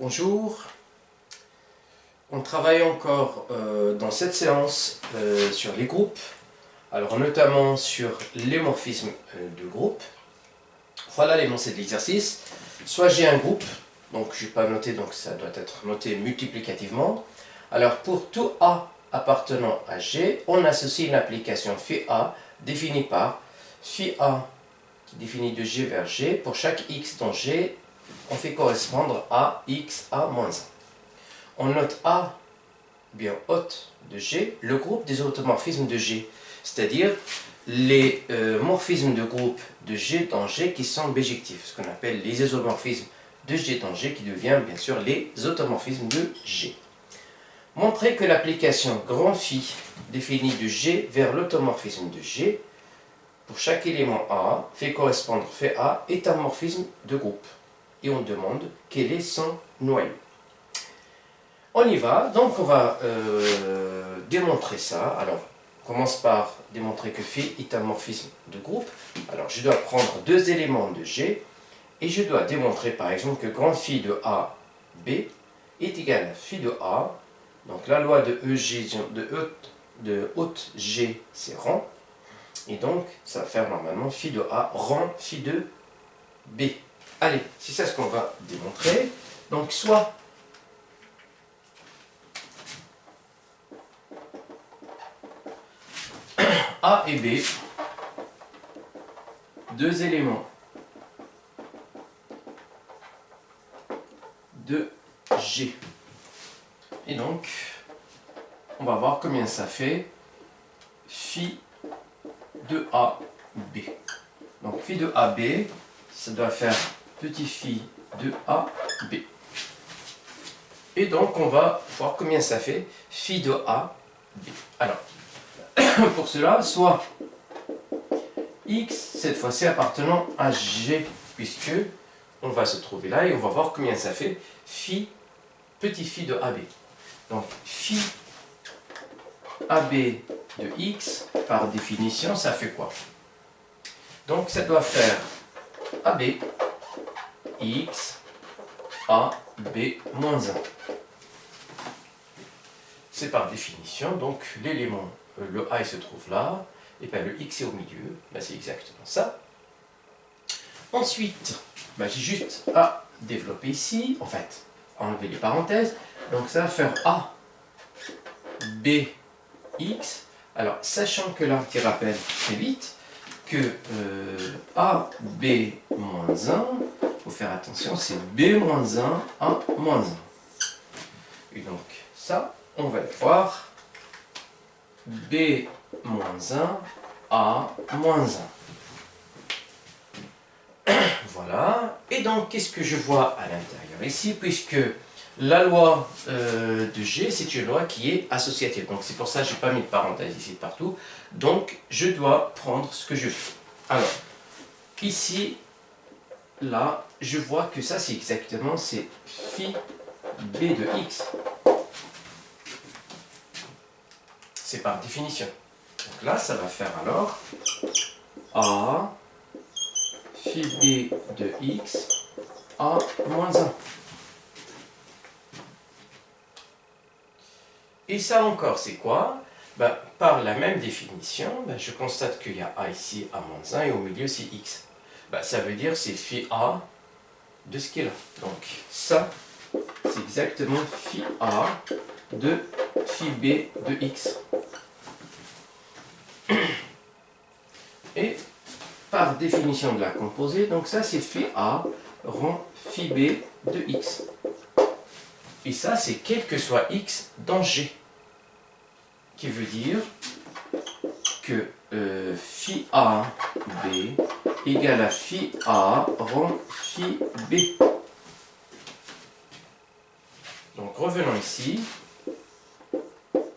Bonjour, on travaille encore dans cette séance sur les groupes, alors notamment sur les morphismes de groupe. Voilà l'énoncé de l'exercice. Soit j'ai un groupe, donc je n'ai pas noté, donc ça doit être noté multiplicativement. Alors pour tout A appartenant à G, on associe une application phi A définie par phi A qui définit de G vers G. Pour chaque X dans G, on fait correspondre à X A moins 1. On note A, bien haute de G, le groupe des automorphismes de G, c'est-à-dire les morphismes de groupe de G dans G qui sont bijectifs, ce qu'on appelle les isomorphismes de G dans G qui deviennent bien sûr les automorphismes de G. Montrer que l'application grand phi définie de G vers l'automorphisme de G pour chaque élément A fait correspondre phi A est un morphisme de groupe. Et on demande quel est son noyau. On y va, donc on va démontrer ça. Alors, on commence par démontrer que phi est un morphisme de groupe. Alors, je dois prendre deux éléments de G et je dois démontrer par exemple que grand phi de A, B est égal à phi de A. Donc, la loi de EG, de haute G, c'est rang. Et donc, ça va faire normalement phi de A rang phi de B. Allez, c'est ça ce qu'on va démontrer. Donc, soit A et B, deux éléments de G. Et donc, on va voir combien ça fait phi de AB. Donc, phi de AB, ça doit faire petit phi de AB. Et donc, on va voir combien ça fait phi de AB. Alors, pour cela, soit X, cette fois-ci appartenant à G, puisque on va se trouver là et on va voir combien ça fait phi, petit phi de AB. Donc, phi AB de X, par définition, ça fait quoi? Donc, ça doit faire AB, X, AB moins 1. C'est par définition, donc l'élément, le A il se trouve là, et bien le X est au milieu, ben, c'est exactement ça. Ensuite, ben, j'ai juste à développer ici, en fait, enlever les parenthèses, donc ça va faire A, B, X. Alors, sachant que là, qui rappelle très vite, que A, B moins 1, il faut faire attention, c'est B moins 1, A moins 1. Et donc, ça, on va le voir. B moins 1, A moins 1. Voilà. Et donc, qu'est-ce que je vois à l'intérieur ici, puisque la loi de G, c'est une loi qui est associative. Donc, c'est pour ça que je n'ai pas mis de parenthèse ici partout. Donc, je dois prendre ce que je veux. Alors, ici, là, je vois que ça, c'est exactement, c'est phi B de X. C'est par définition. Donc là, ça va faire alors A phi B de X A moins 1. Et ça encore, c'est quoi? Ben, par la même définition, ben, je constate qu'il y a A ici, A moins 1, et au milieu, c'est X. Ben, ça veut dire c'est phi A de ce qui est là. Donc ça, c'est exactement phi A de phi B de X. Et par définition de la composée, donc ça, c'est phi A rond phi B de X. Et ça, c'est quel que soit X dans G. Qui veut dire que phi A B égale à phi A rond phi B. Donc revenons ici.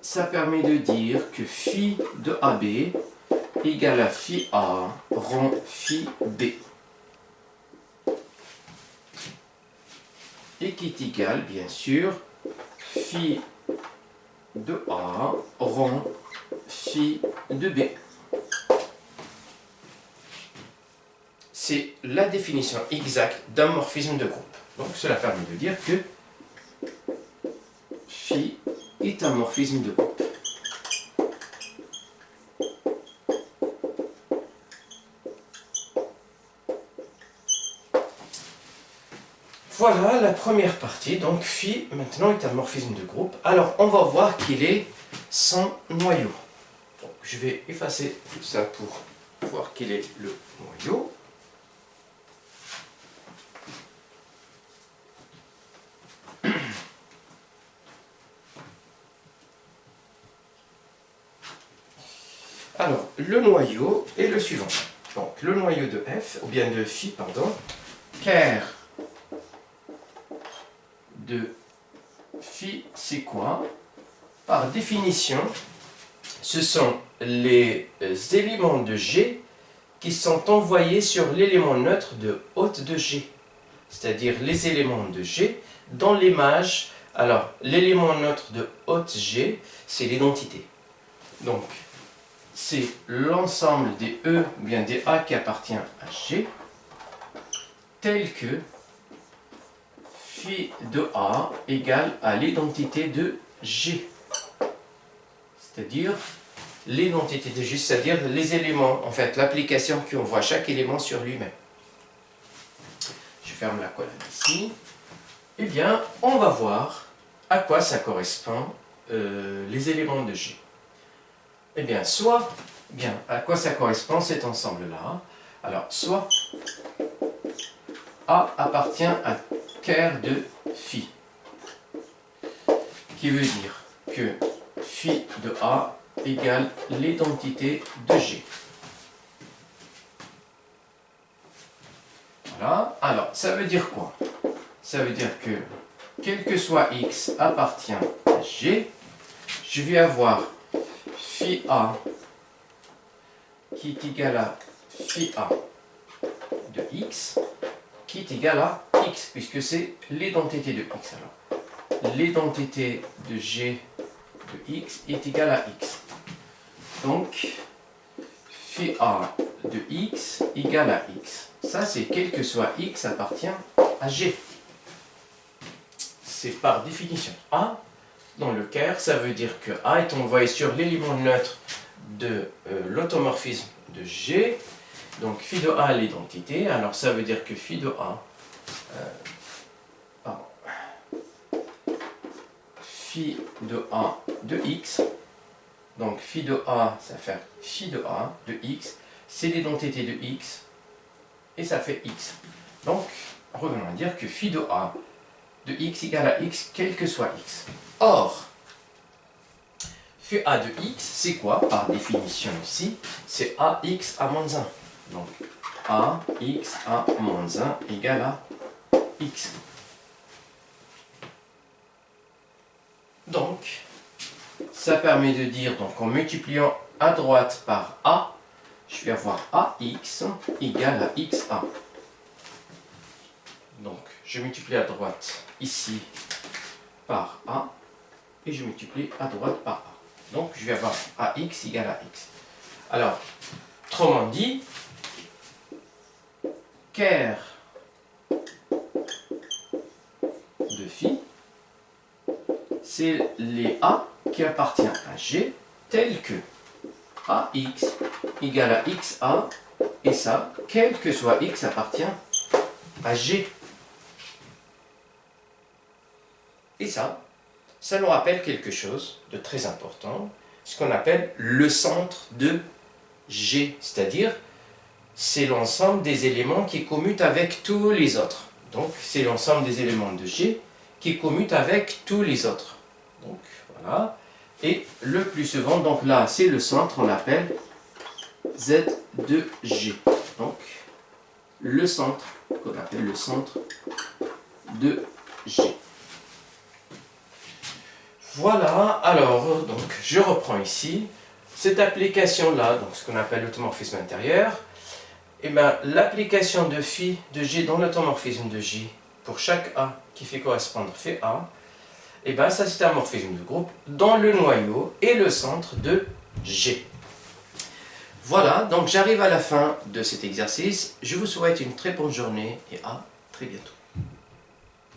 Ça permet de dire que phi de AB égale à phi A rond phi B. Et qui est égal, bien sûr, phi de A rond phi de B. C'est la définition exacte d'un morphisme de groupe. Donc cela permet de dire que Phi est un morphisme de groupe. Voilà la première partie, donc phi maintenant est un morphisme de groupe. Alors on va voir qu'il est sans noyau. Donc, je vais effacer tout ça pour voir quel est le noyau. Alors le noyau est le suivant. Donc le noyau de f, ou bien de phi, pardon, ker de phi, c'est quoi? Par définition, ce sont les éléments de G qui sont envoyés sur l'élément neutre de haute de G. C'est-à-dire les éléments de G dans l'image. Alors, l'élément neutre de haute G, c'est l'identité. Donc, c'est l'ensemble des E, bien des A qui appartient à G, tel que phi de A égale à l'identité de G. C'est-à-dire l'identité de G, c'est-à-dire les éléments, en fait, l'application qui envoie chaque élément sur lui-même. Je ferme la collade ici. Eh bien, on va voir à quoi ça correspond les éléments de G. Eh bien, à quoi ça correspond cet ensemble-là? Alors, soit A appartient à ker de phi, qui veut dire que phi de A égale l'identité de G. Voilà. Alors, ça veut dire quoi? Ça veut dire que, quel que soit x appartient à G, je vais avoir phi A qui est égal à phi A de x, qui est égal à x, puisque c'est l'identité de x. Alors, l'identité de G de x est égale à x. Donc, phi A de x égale à x. Ça, c'est quel que soit x appartient à G. C'est par définition A. Dans le ker, ça veut dire que A est envoyé sur l'élément neutre de l'automorphisme de G. Donc, phi de A l'identité. Alors, ça veut dire que phi de A... phi de A de x. Donc, phi de A, ça fait phi de A de x. C'est l'identité de x. Et ça fait x. Donc, revenons à dire que phi de A de x égale à x, quel que soit x. Or, phi A de x, c'est quoi? Par définition ici, c'est ax à moins 1. Donc, ax à moins 1 égale à x. Donc, ça permet de dire, donc en multipliant à droite par a, je vais avoir ax égale à xa. Donc, je multiplie à droite ici par a, et je multiplie à droite par a. Donc, je vais avoir ax égale à x. Alors, autrement dit, ker de phi, c'est les a qui appartient à G, tel que ax égale à xa, et ça, quel que soit x appartient à G. Et ça nous rappelle quelque chose de très important, ce qu'on appelle le centre de G, c'est-à-dire c'est l'ensemble des éléments qui commutent avec tous les autres. Donc c'est l'ensemble des éléments de G qui commutent avec tous les autres. Donc voilà. Et le plus souvent, donc là c'est le centre, on l'appelle Z de G. Donc le centre, qu'on appelle le centre de G. Voilà, alors, donc, je reprends ici, cette application-là, donc ce qu'on appelle l'automorphisme intérieur, et bien, l'application de phi de G dans l'automorphisme de J, pour chaque A qui fait correspondre phi A, et bien, ça c'est un morphisme de groupe dans le noyau et le centre de G. Voilà, donc j'arrive à la fin de cet exercice, je vous souhaite une très bonne journée et à très bientôt.